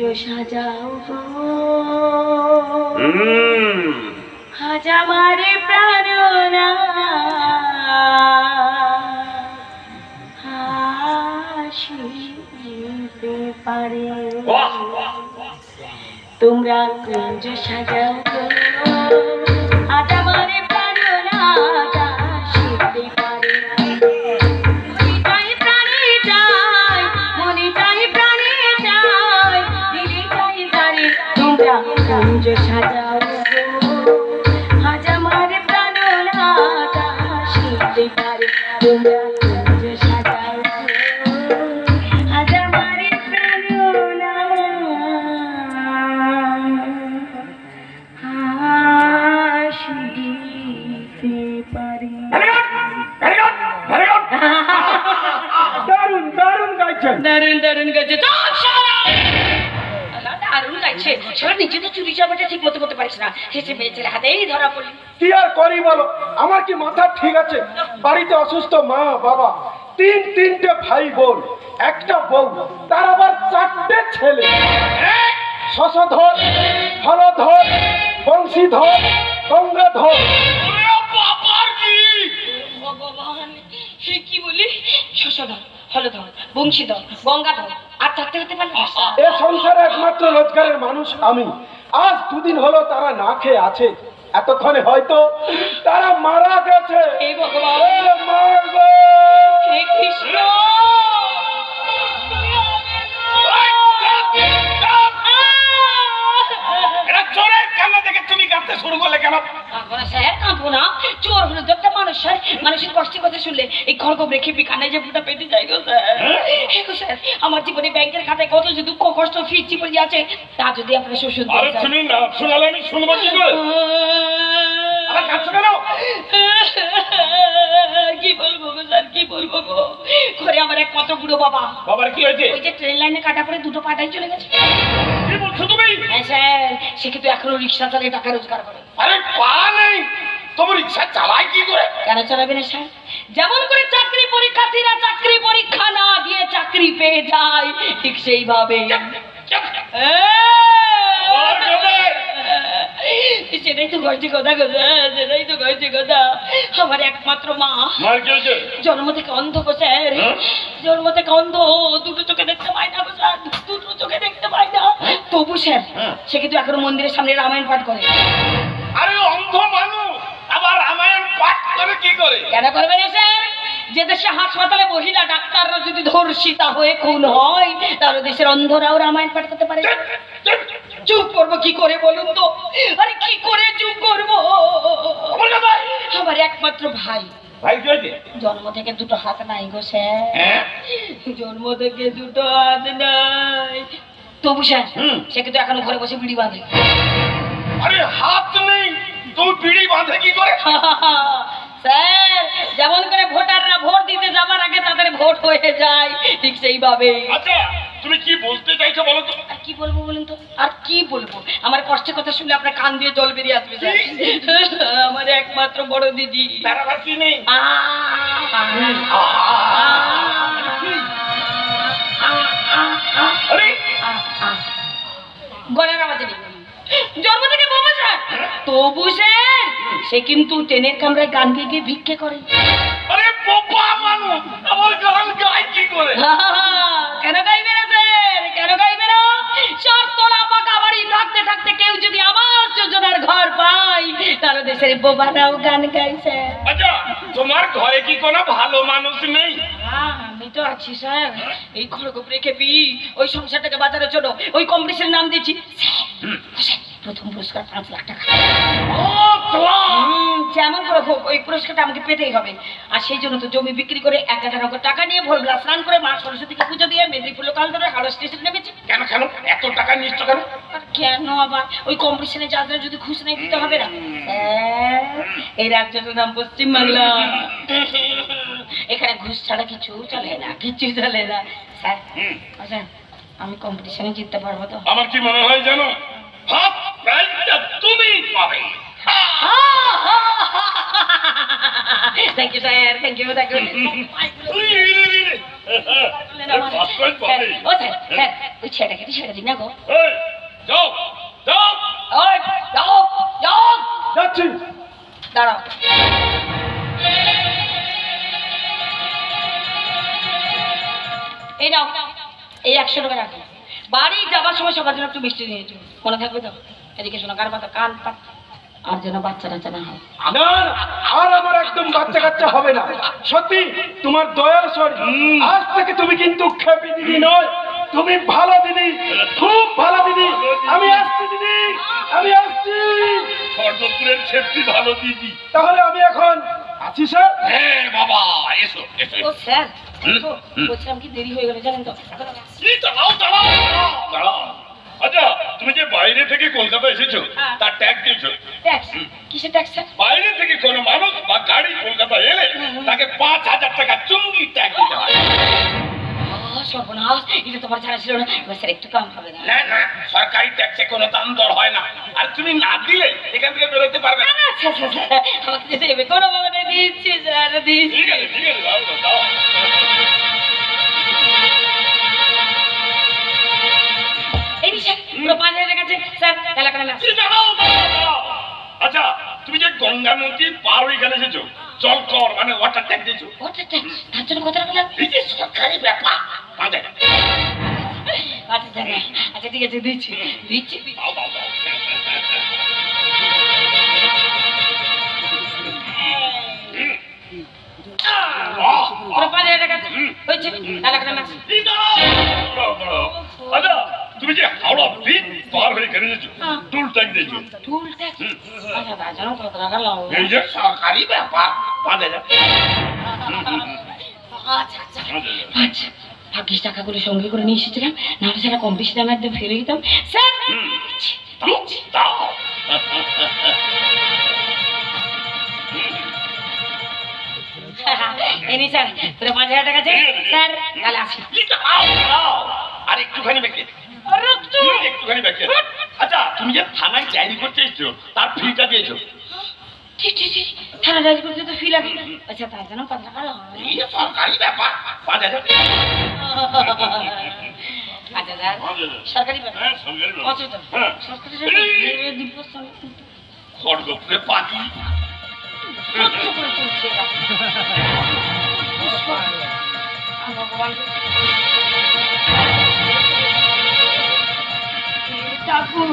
সাজাও গো আজ আমার প্রাণনা হাসিতে পারে তোমরা কুঞ্জ সাজাও গো আজ আমার প্রাণনা হাসিতে পারে কুঞ্জ সাজাও আজ আমার প্রাণনা হাসিতে পারে তোমরা কুঞ্জ সাজাও আজ আমার প্রাণনা হাসিতে পারে। দারুণ দারুণ গাইছেন, দারুণ দারুণ গাইছে। নিজে তো চুরি চামাটা ঠিক মতো করতে পারিস না, হেসে মেয়ে ছেলে হাতেই ধরা পড়লি। কি আর করি বলো, আমার কি মাথা ঠিক আছে? বাড়িতে অসুস্থ মা বাবা, তিনটে ভাই বোন, একটা বউ, তার আবার 4টে ছেলে। শশধর, হলধর, বংশীধর, গঙ্গাধর। ভগবান কি বলি? শশধর, হলধর, বংশীধর, গঙ্গাধর, আর থাকতে হতে পারলে এ সংসারে একমাত্র রোজগারের মানুষ আমি। আজ 2 দিন হলো তারা না খেয়ে আছে, এতক্ষণে হয়তো তারা মারা গেছে। হে ভগবান, হে কৃষ্ণ। চোরের কান্না দেখে তুমি কাঁদতে শুরু করলে কেন? স্যার কাঁদবো না, চোর হলো তো একটা মানুষ স্যার, মানুষের কষ্টের কথা শুনলে এই খড়গোপ রেখে কান্নায় যে ফুটা পেটে যায় গো স্যার। হে গো স্যার, আমার জীবনে ব্যাংকের খাতায় কত যে দুঃখ কষ্ট ফিরছি পড়ে আছে, তা যদি আপনারা শোষণ শুনুন না, শোনালে আমি শুনবো কি করে? কি বলবো গো স্যার, কি বলবো গো? ঘরে আমার এক কত বুড়ো বাবা। বাবার কি হয়েছে? ওই যে ট্রেন লাইনে কাটা পড়ে 2টো পাটাই চলে গেছে। কি বলছো তুমি? হ্যাঁ স্যার, সে কিন্তু এখনো রিক্সা চালিয়ে টাকা রোজগার করে। আরে পা নেই, তোমার রিক্সা চালায় কি করে? কেন চালাবে না স্যার? যেমন করে চাকরি পরীক্ষার্থীরা চাকরি পরীক্ষা না দিয়ে চাকরি পেয়ে যায়, ঠিক সেইভাবে সেটাই তো গর্জি কথা গো, সেটাই তো গর্জি কথা। আমার একমাত্র মা জন্ম থেকে অন্ধ গো স্যার, জন্ম থেকে অন্ধ, 2টো চোখে দেখতে পায় না গো স্যার, 2টো চোখে দেখতে পায় না। তবু স্যার সে কিন্তু এখন মন্দিরের সামনে রামায়ণ পাঠ করে। আরে অন্ধ মানুষ আবার রামায়ণ পাঠ করে কি করে? কেন করবে না স্যার? যে দেশে হাসপাতালে মহিলা ডাক্তাররা যদি ধর্ষিতা হয়ে খুন হয়, তাহলে দেশের অন্ধরাও রামায়ণ পাঠ করতে পারে। চুপ করবো কি করে বলুন তো? আরে কি করে চুপ করবো? আমার একমাত্র ভাই, জন্ম থেকে 2টো হাত নাই গো স্যার, জন্ম থেকে 2টো হাত নাই। তবু স্যার সে কিন্তু এখনো ঘরে বসে বিড়ি বাঁধে। আরে হাত নেই, তুমি বিড়ি বাঁধে কি করে? স্যার যেমন করে ভোটাররা ভোট দিতে যাবার আগে তাদের ভোট হয়ে যায়, ঠিক সেইভাবে। আচ্ছা তুমি কি বলতে চাইছো বলো তো? আর কি বলবো বলুন তো, আর কি বলবো? আমার কষ্টের কথা শুনলে আপনার কান দিয়ে জল বেরিয়ে আসবে স্যার। আমার একমাত্র বড় দিদি, তার আবার কি নেই? গলার আওয়াজ নেই, জন্ম থেকে বাবা স্যার। তবু স্যার সে কিন্তু ট্রেনের কামরায় গান গেয়ে গিয়ে ভিক্ষে করে। আরে বোকা মানুষ, আমার গান গায় কি করে? কেন গাইবে না স্যার, কেন গাইবে না? চারতলা পাকা বাড়ি থাকতে থাকতে কেউ যদি আবাস যোজনার ঘর পায়, তাহলে দেশের বোবারাও গান গাই স্যার। আচ্ছা তোমার ঘরে কি কোনো ভালো মানুষ নেই? আমি তো আছি স্যার, এই খড়গোপ রেখে ওই সংসারটাকে বাঁচানোর জন্য ওই কম্পিটিশনের নাম দিয়েছি। প্রথম পুরস্কার 5 লাখ টাকা। যেমন করে হোক ওই পুরস্কারটা আমাকে পেতেই হবে। আর সেই জন্য তো জমি বিক্রি করে 1000 টাকা নিয়ে ভোরবেলা স্নান করে মা সরস্বতীকে পুজো দিয়ে মেদিনীপুর লোকাল ধরে হাওড়া স্টেশন নেমেছি। কেন কেন এত টাকা নিচ্ছ কেন? আর কেন আবার ওই কম্পিটিশনে যাদের যদি ঘুষ নেই দিতে হবে না? এই রাজ্যটার নাম পশ্চিমবাংলা, এখানে ঘুষ ছাড়া কিছু চলে না, কিছু চলে না স্যার। আচ্ছা আমি কম্পিটিশনে জিততে পারবো তো? আমার কি মনে হয় জানো, ফার্স্ট প্রাইজটা তুমি পাবে। Thank you sir, thank you, thank you. ও স্যার, স্যার ওই ছেড়ে কেটে ছেড়ে দিই না গো। এই, যাও যাও। ওই, যাও যাও। যাচ্ছি। দাঁড়াও। এই নাও, এই 100 টাকা রাখো। বাড়ি যাবার সময় সবার জন্য একটু মিষ্টি নিয়ে যেও, মনে থাকবে তো? এদিকে শোনো, কার পাতা কান পাত, আর যেন বাচ্চা টাচ্চা না হয়। না না, আর আমার একদম বাচ্চা কাচ্চা হবে না। সত্যি তোমার দয়ার সরি। আজ থেকে তুমি কিন্তু খেপি দিদি নয়, তুমি ভালো দিদি, খুব ভালো দিদি। আমি আসছি দিদি, আমি আসছি। খড়গপুরের ছেত্রী ভালো দিদি। তাহলে আমি এখন আছি স্যার। হ্যাঁ বাবা, এসো এসো ও স্যার, হুম, হুম। বলছিলাম কি দেরি হয়ে গেল জানেন তো? এই দাঁড়াও দাঁড়াও দাঁড়াও। আচ্ছা, তুমি যে বাইরে থেকে কলকাতা এসেছো, হ্যাঁ। তার ট্যাক্স দিয়েছো? ট্যাক্স? কিসের ট্যাক্স স্যার? বাইরে থেকে কোনো মানুষ বা গাড়ি কলকাতা এলে তাকে 5,000 টাকা চুঙ্গি ট্যাক্স দিতে হয়। সর্বনাশ, এটা তোমার জানা ছিল না। এবার স্যার একটু কম হবে না? না না, সরকারি ট্যাক্সে কোনো দাম দর হয় না। আর তুমি না দিলে এখান থেকে বেরোতে পারবে না। আচ্ছা আচ্ছা স্যার, আমাকে দেবে কোনো ভাবে দিচ্ছি স্যার, দিচ্ছি। ঠিক আছে ঠিক আছে, দাও দাও, দাও। এই স্যার, পুরো 5,000 টাকা আছে স্যার, এলাকার না। এই দাঁড়াও, দাঁড়াও, দাঁড়াও। আচ্ছা, তুমি যে গঙ্গা নদী পার হয়ে এখানে এসেছো, জল কর মানে ওয়াটার ট্যাক্স দিয়েছো? ওটা ট্যাক্স, তার জন্য কত টাকা লাগবে? এই যে সরকারি ব্যাপার, 5,000 টাকা। আচ্ছা স্যার, আচ্ছা ঠিক আছে, দিচ্ছি দিচ্ছি দিচ্ছি। দাও দাও দাও। পুরো 5,000 টাকা আছে, হয়েছে, এলাকার না। এই দাঁড়াও, দাঁড়াও, দাঁড়াও। আচ্ছা, তুমি যে হাওড়া ব্রিজ পার হয়ে এখানে এসেছো, হ্যাঁ। টোল ট্যাক্স দিয়েছো? টুল ট্যাক্স? আচ্ছা, তার জন্য কত টাকা লাগবে? এই যে সরকারি ব্যাপার, 5,000 আচ্ছা আচ্ছা আচ্ছা, ভাগ্যিস টাকাগুলো সঙ্গে করে নিয়ে এসেছিলাম, নাহলে সেটা কম বেশি দামে একদম ফেলে দিতাম। স্যার দিচ্ছি। দাও। এনি স্যার, পুরো 5,000 টাকা আছে স্যার, তাহলে আসি। এই দাঁড়াও, দাঁড়াও। আর একটুখানি বাকি আছে। একটুখানি বাকি আছে। আচ্ছা, তুমি যে থানায় ডায়েরি করতে এসেছো, তার ফিটা দিয়েছো? ঠিক ঠিক ঠিক, থানা ডায়েরি করতে তো ফি লাগে। আচ্ছা, তার জন্য কত টাকা লাগবে? এই যে সরকারি ব্যাপার, 5,000 আচ্ছা স্যার, সরকারি ব্যাপার। হ্যাঁ, সরকারি ব্যাপার। আচ্ছা স্যার, হ্যাঁ। সরকারি ব্যাপার দিবস খড়গপুরে পাখি। কত করে চলছে এটা? ভগবান, ঠাকুর